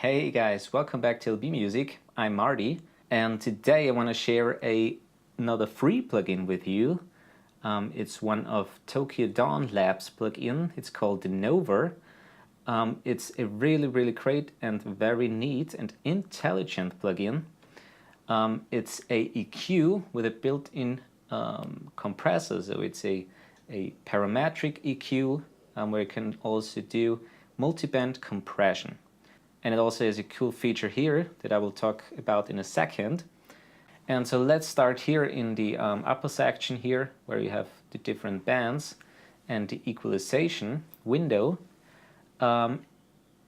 Hey guys, welcome back to LB Music. I'm Marty, and today I want to share another free plugin with you. It's one of Tokyo Dawn Labs plugin. It's called the Nova. It's a really great and very neat and intelligent plugin. It's a EQ with a built-in compressor, so it's a parametric EQ where you can also do multiband compression. And it also has a cool feature here that I will talk about in a second. And so let's start here in the upper section here, where you have the different bands and the equalization window. As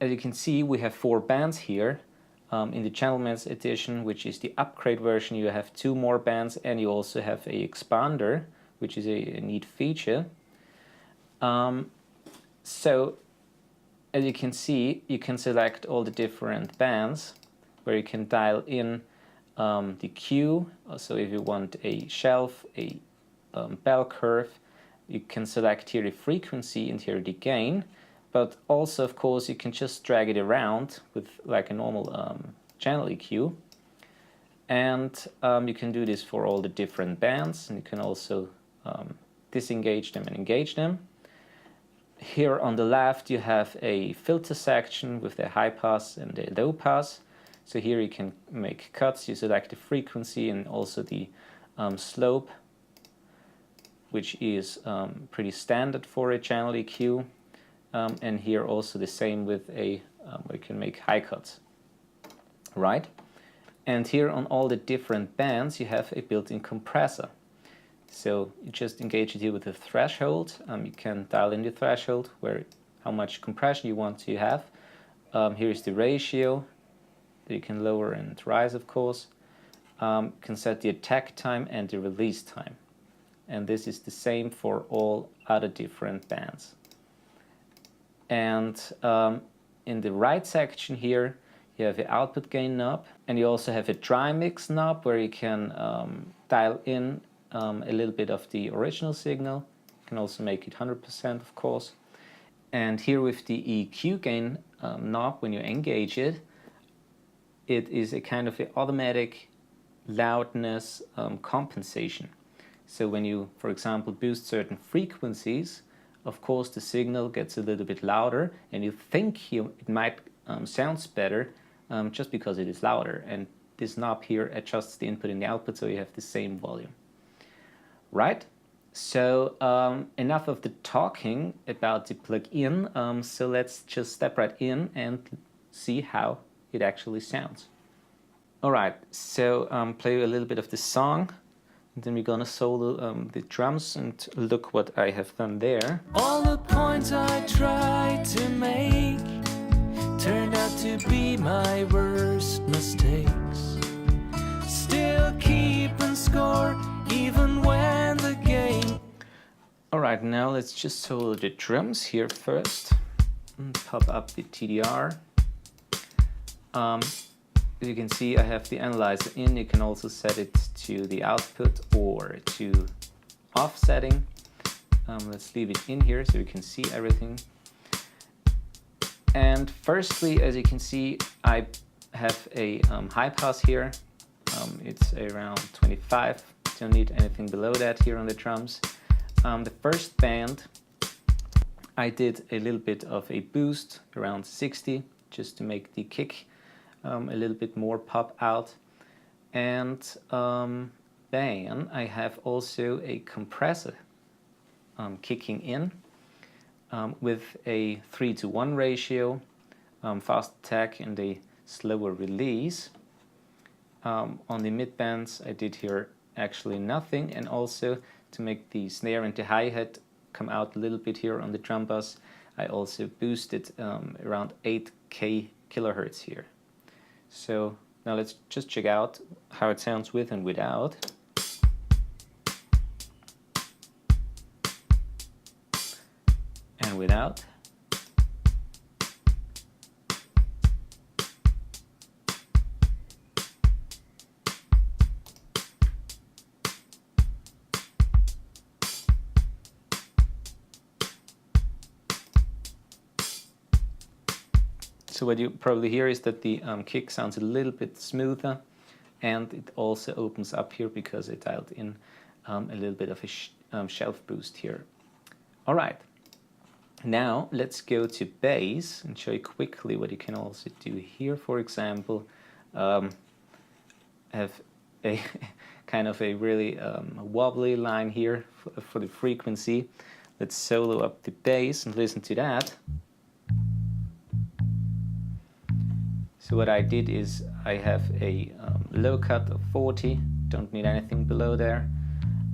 you can see, we have 4 bands here. In the Gentleman's Edition, which is the upgrade version, you have 2 more bands, and you also have a expander, which is a neat feature. So as you can see, you can select all the different bands where you can dial in the Q. So if you want a shelf, a bell curve, you can select here the frequency and here the gain. But also, of course, you can just drag it around with like a normal channel EQ. And you can do this for all the different bands, and you can also disengage them and engage them. Here on the left you have a filter section with the high pass and the low pass. So here you can make cuts, you select the frequency and also the slope, which is pretty standard for a channel EQ. And here also the same with a where you can make high cuts, right? And here on all the different bands you have a built-in compressor. So you just engage it here with the threshold. You can dial in the threshold where how much compression you want to have. Here is the ratio that you can lower and rise, of course. You can set the attack time and the release time. And this is the same for all other different bands. And in the right section here, you have the output gain knob, and you also have a dry mix knob where you can dial in a little bit of the original signal. You can also make it 100%, of course. And here with the EQ gain knob, when you engage it, it is a kind of an automatic loudness compensation. So when you, for example, boost certain frequencies, of course the signal gets a little bit louder, and you think it might sounds better just because it is louder. And this knob here adjusts the input and the output, so you have the same volume. Right? So enough of the talking about the plugin, so let's just step right in and see how it actually sounds. Alright, so play a little bit of the song, and then we're gonna solo the drums, and look what I have done there. All the points I tried to make turned out to be my worst mistakes. Still keeping score even when the game... Alright, now let's just solo the drums here first. And pop up the TDR. As you can see, I have the analyzer in. You can also set it to the output or to off setting. Let's leave it in here so you can see everything. And firstly, as you can see, I have a high pass here. It's around 25. Don't need anything below that here on the drums. The first band, I did a little bit of a boost, around 60, just to make the kick a little bit more pop out. And then I have also a compressor kicking in with a 3:1 ratio, fast attack and a slower release. On the mid bands I did here actually nothing, and also to make the snare and the hi-hat come out a little bit here on the drum bass, I also boosted around 8k kilohertz here. So now let's just check out how it sounds with and without. And without. So what you probably hear is that the kick sounds a little bit smoother, and it also opens up here because I dialed in a little bit of a shelf boost here. All right, now let's go to bass and show you quickly what you can also do here. For example, have a kind of a really wobbly line here for the frequency. Let's solo up the bass and listen to that. So what I did is I have a low cut of 40, don't need anything below there.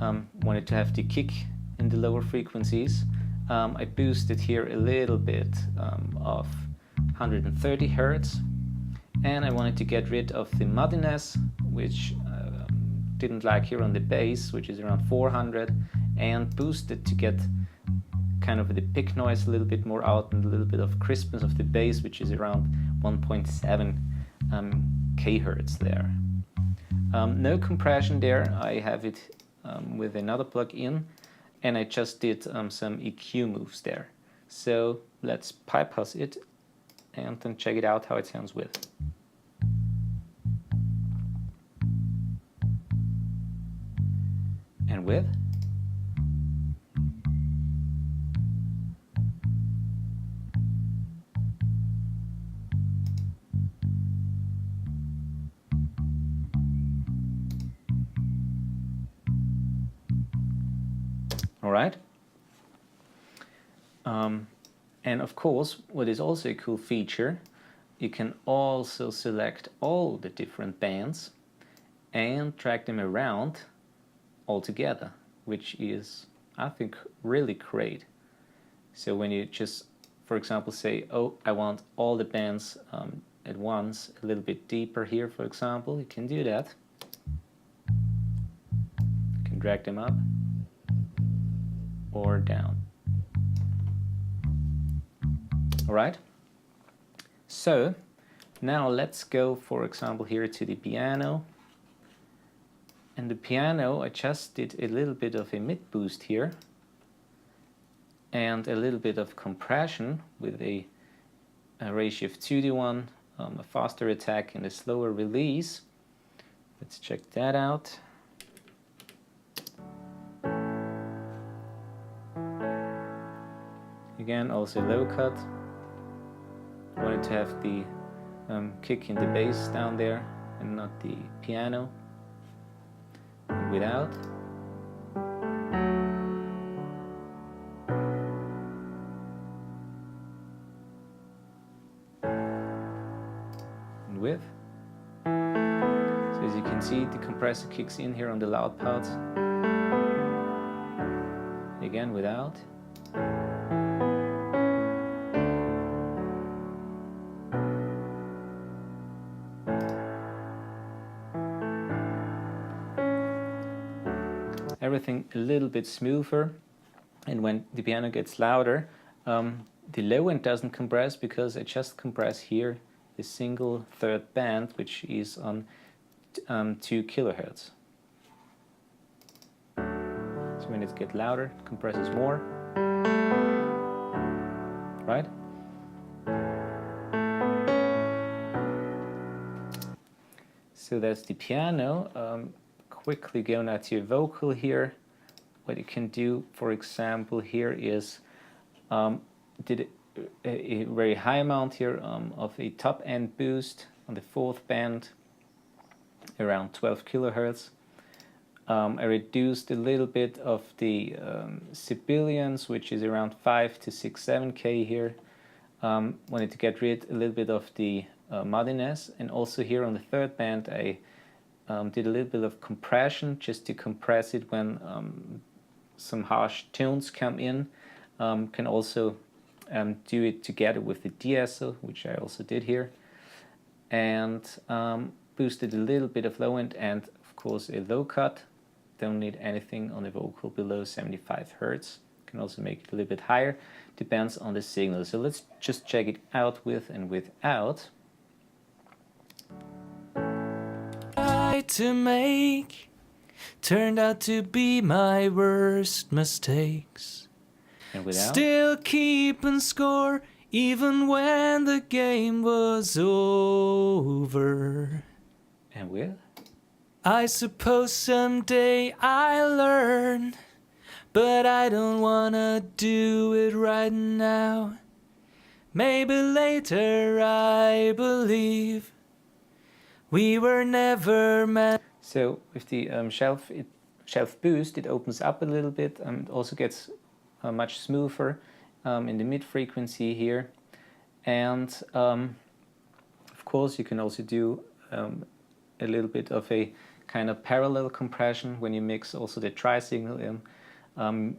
Wanted to have the kick in the lower frequencies. I boosted here a little bit of 130 Hertz, and I wanted to get rid of the muddiness, which didn't like here on the bass, which is around 400, and boosted to get kind of the pick noise a little bit more out and a little bit of crispness of the bass, which is around 1.7 kHz there. No compression there. I have it with another plug-in, and I just did some EQ moves there. So let's bypass it and then check it out how it sounds with. And with. All right. And of course, what is also a cool feature, you can also select all the different bands and drag them around all together, which is, I think, really great. So when you just, for example, say, oh, I want all the bands at once, a little bit deeper here, for example, you can do that. You can drag them up or down. All right. So now let's go, for example, here to the piano. And the piano, I just did a little bit of a mid boost here and a little bit of compression with a ratio of 2:1, a faster attack and a slower release. Let's check that out. Again, also low cut. Wanted to have the kick in the bass down there and not the piano. And without. And with. So as you can see, the compressor kicks in here on the loud parts. Again, without. Everything a little bit smoother, and when the piano gets louder, the low end doesn't compress because I just compress here the single third band, which is on 2 kHz. So when it gets louder, it compresses more, right? So that's the piano. Quickly go now to your vocal here. What you can do, for example, here is did a very high amount here of a top end boost on the 4th band, around 12 kHz. I reduced a little bit of the sibilance, which is around 5 to 6, 7K here. Wanted to get rid a little bit of the muddiness, and also here on the 3rd band I did a little bit of compression just to compress it when some harsh tones come in. Can also do it together with the de-esser, which I also did here, and boosted a little bit of low end and of course a low cut. Don't need anything on the vocal below 75 Hertz. Can also make it a little bit higher, depends on the signal. So let's just check it out with and without. To make turned out to be my worst mistakes. And without. Still keeping score even when the game was over. And with? I suppose someday I'll learn, but I don't wanna do it right now. Maybe later, I believe we were never meant. So with the shelf boost, it opens up a little bit and also gets much smoother in the mid frequency here. And of course you can also do a little bit of a kind of parallel compression when you mix also the tri-signal in.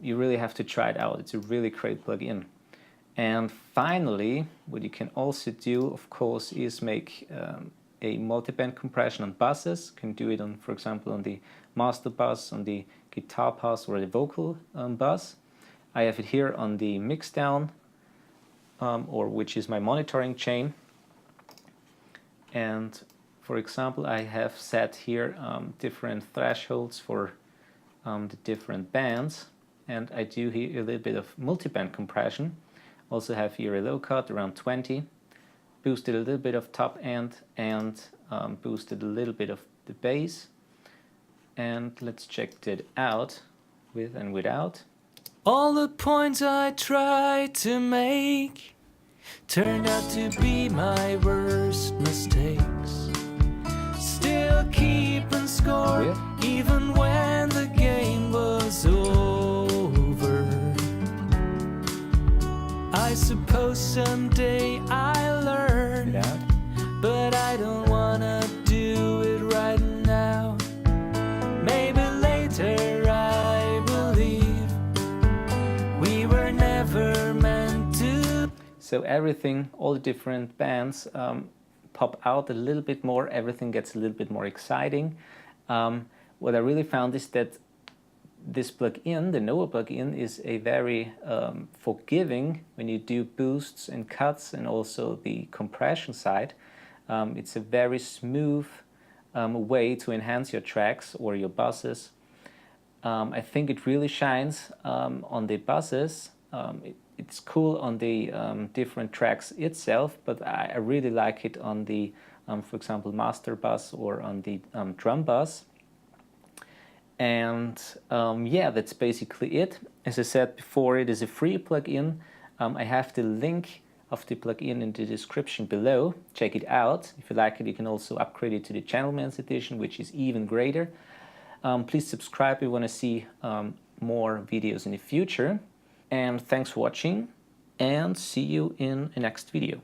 You really have to try it out. It's a really great plugin. And finally, what you can also do, of course, is make a multiband compression on buses. You can do it on, for example, on the master bus, on the guitar bus, or the vocal bus. I have it here on the mixdown, or which is my monitoring chain. And for example, I have set here different thresholds for the different bands, and I do here a little bit of multiband compression. Also have here a low cut around 20, boosted a little bit of top end, and boosted a little bit of the bass. And let's check that out with and without. All the points I tried to make turned out to be my worst mistakes. Still keeping score, With? even when the game was over. I suppose someday I'll learn, Without. but I don't wanna do it right now. Maybe later, I believe we were never meant to. So everything, all the different bands pop out a little bit more, everything gets a little bit more exciting. What I really found is that this plugin, the Noah plugin, is a very forgiving when you do boosts and cuts and also the compression side. It's a very smooth way to enhance your tracks or your buses. I think it really shines on the buses. It's cool on the different tracks itself, but I really like it on the, for example, master bus or on the drum bus. And yeah, that's basically it. As I said before, it is a free plugin. I have the link of the plugin in the description below. Check it out. If you like it, you can also upgrade it to the Gentleman's Edition, which is even greater. Please subscribe if you want to see more videos in the future. And thanks for watching, and see you in the next video.